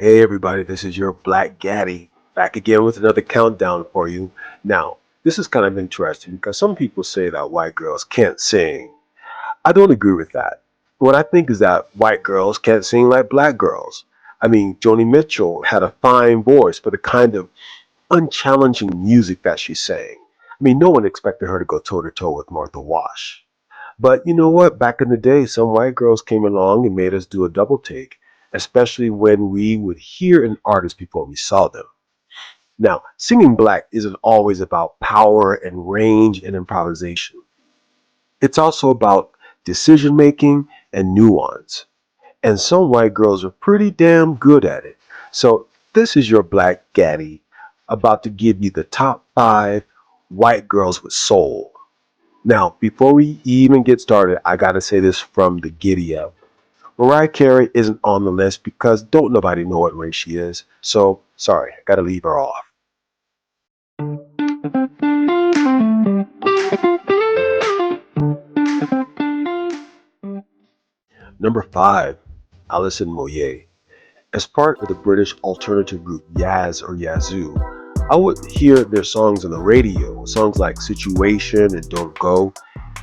Hey everybody, this is your Black Gaddy back again with another countdown for you. Now, this is kind of interesting because some people say that white girls can't sing. I don't agree with that. What I think is that white girls can't sing like black girls. I mean, Joni Mitchell had a fine voice for the kind of unchallenging music that she sang. I mean, no one expected her to go toe to toe with Martha Wash. But you know what? Back in the day, some white girls came along and made us do a double take, especially when we would hear an artist before we saw them. Now, singing black isn't always about power and range and improvisation. It's also about decision making and nuance. And some white girls are pretty damn good at it. So, this is your Black Gaddy about to give you the top 5 white girls with soul. Now, before we even get started, I gotta say this from the giddy up. Mariah Carey isn't on the list because don't nobody know what race she is. So, sorry, I gotta leave her off. Number 5, Alison Moyet. As part of the British alternative group Yaz or Yazoo, I would hear their songs on the radio, songs like Situation and Don't Go,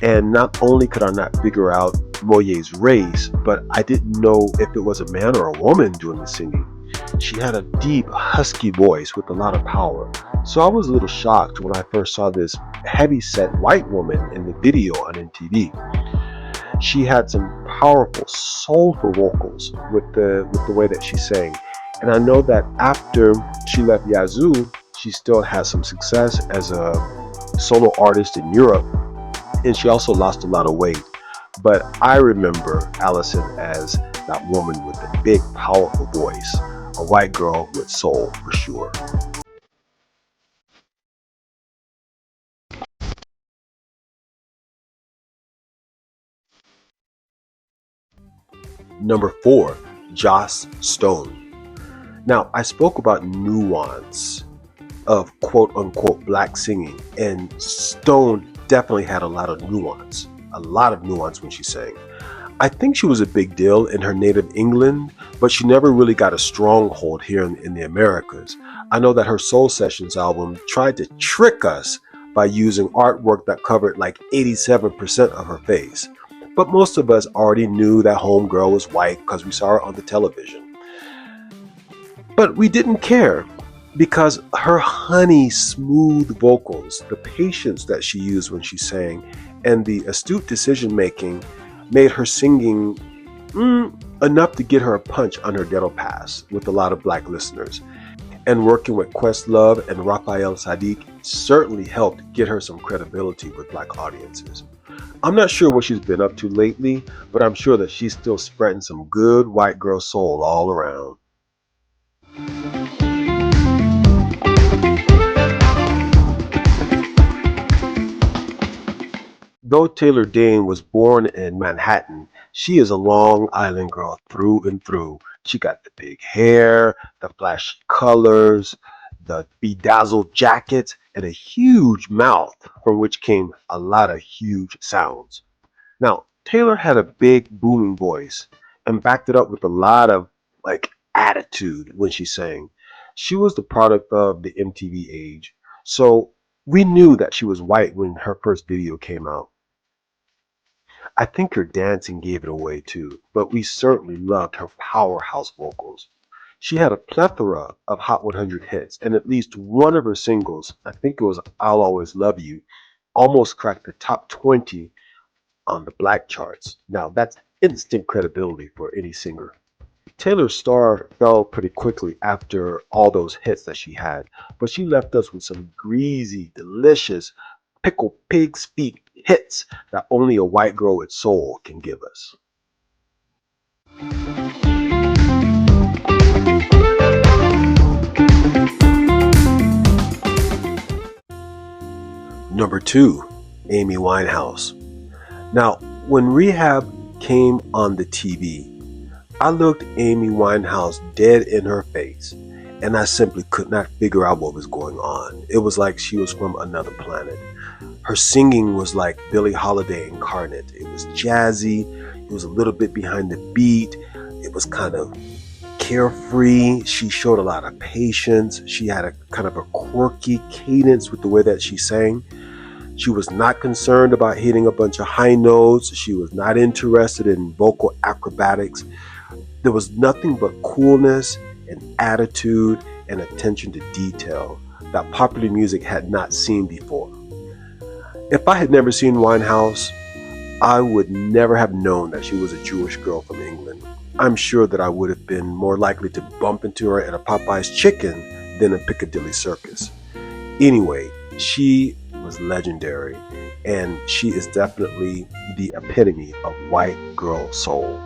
and not only could I not figure out Moyet's race, but I didn't know if it was a man or a woman doing the singing. She had a deep, husky voice with a lot of power, so I was a little shocked when I first saw this heavy-set white woman in the video on MTV. She had some powerful, soulful vocals with the way that she sang. And I know that after she left Yazoo, she still has some success as a solo artist in Europe, and she also lost a lot of weight. But I remember Allison as that woman with the big, powerful voice, a white girl with soul for sure. Number 4, Joss Stone. Now, I spoke about nuance of quote unquote black singing, and Stone definitely had a lot of nuance when she sang. I think she was a big deal in her native England, but she never really got a stronghold here in the Americas. I know that her Soul Sessions album tried to trick us by using artwork that covered like 87% of her face. But most of us already knew that homegirl was white because we saw her on the television. But we didn't care because her honey smooth vocals, the patience that she used when she sang, and the astute decision making made her singing enough to get her a punch on her dental pass with a lot of black listeners. And working with Questlove and Raphael Sadiq certainly helped get her some credibility with black audiences. I'm not sure what she's been up to lately, but I'm sure that she's still spreading some good white girl soul all around. Though Taylor Dayne was born in Manhattan, she is a Long Island girl through and through. She got the big hair, the flashy colors, the bedazzled jackets, and a huge mouth from which came a lot of huge sounds. Now, Taylor had a big booming voice and backed it up with a lot of like attitude when she sang. She was the product of the MTV age. So we knew that she was white when her first video came out. I think her dancing gave it away too, but we certainly loved her powerhouse vocals. She had a plethora of Hot 100 hits, and at least one of her singles, I think it was I'll Always Love You, almost cracked the top 20 on the black charts. Now, that's instant credibility for any singer. Taylor's star fell pretty quickly after all those hits that she had, but she left us with some greasy, delicious, pickle pig's feet hits that only a white girl with soul can give us. Number 2, Amy Winehouse. Now, when Rehab came on the TV, I looked Amy Winehouse dead in her face, and I simply could not figure out what was going on. It was like she was from another planet. Her singing was like Billie Holiday incarnate. It was jazzy, it was a little bit behind the beat, it was kind of carefree. She showed a lot of patience. She had a kind of a quirky cadence with the way that she sang. She was not concerned about hitting a bunch of high notes. She was not interested in vocal acrobatics. There was nothing but coolness and attitude and attention to detail that popular music had not seen before. If I had never seen Winehouse, I would never have known that she was a Jewish girl from England. I'm sure that I would have been more likely to bump into her at a Popeye's Chicken than a Piccadilly Circus. Anyway, she was legendary, and she is definitely the epitome of white girl soul.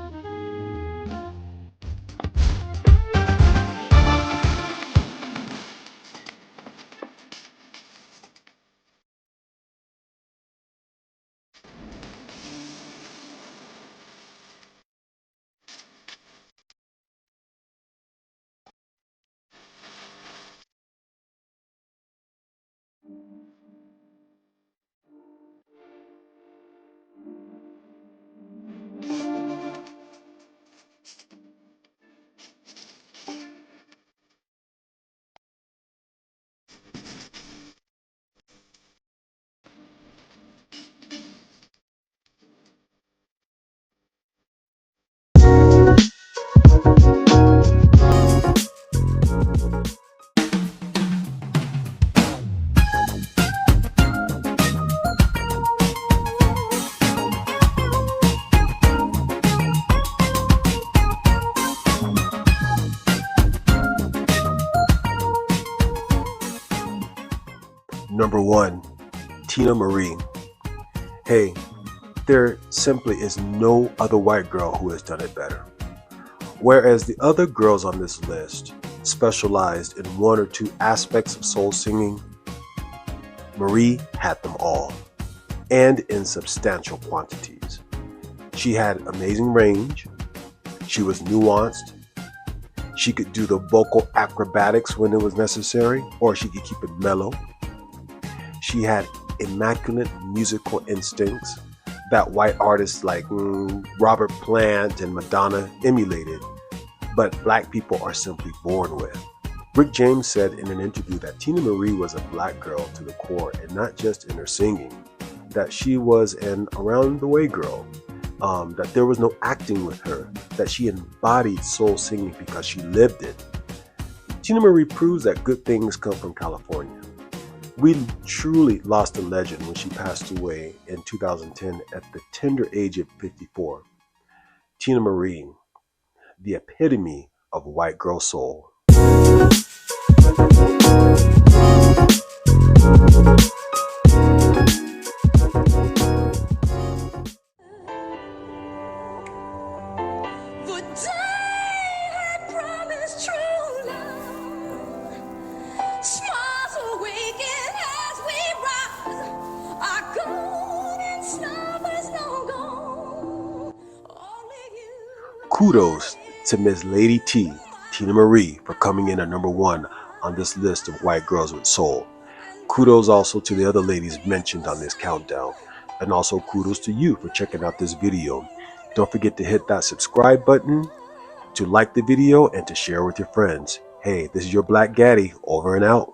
Number one, Teena Marie. Hey, there simply is no other white girl who has done it better. Whereas the other girls on this list specialized in one or two aspects of soul singing, Marie had them all, and in substantial quantities. She had amazing range, she was nuanced, she could do the vocal acrobatics when it was necessary, or she could keep it mellow. She had immaculate musical instincts that white artists like Robert Plant and Madonna emulated, but black people are simply born with. Rick James said in an interview that Teena Marie was a black girl to the core, and not just in her singing, that she was an around the way girl, that there was no acting with her, that she embodied soul singing because she lived it. Teena Marie proves that good things come from California. We truly lost a legend when she passed away in 2010 at the tender age of 54. Teena Marie, the epitome of white girl soul. Kudos to Miss Lady T, Teena Marie, for coming in at number one on this list of white girls with soul. Kudos also to the other ladies mentioned on this countdown. And also kudos to you for checking out this video. Don't forget to hit that subscribe button, to like the video, and to share with your friends. Hey, this is your Black Gaddy, over and out.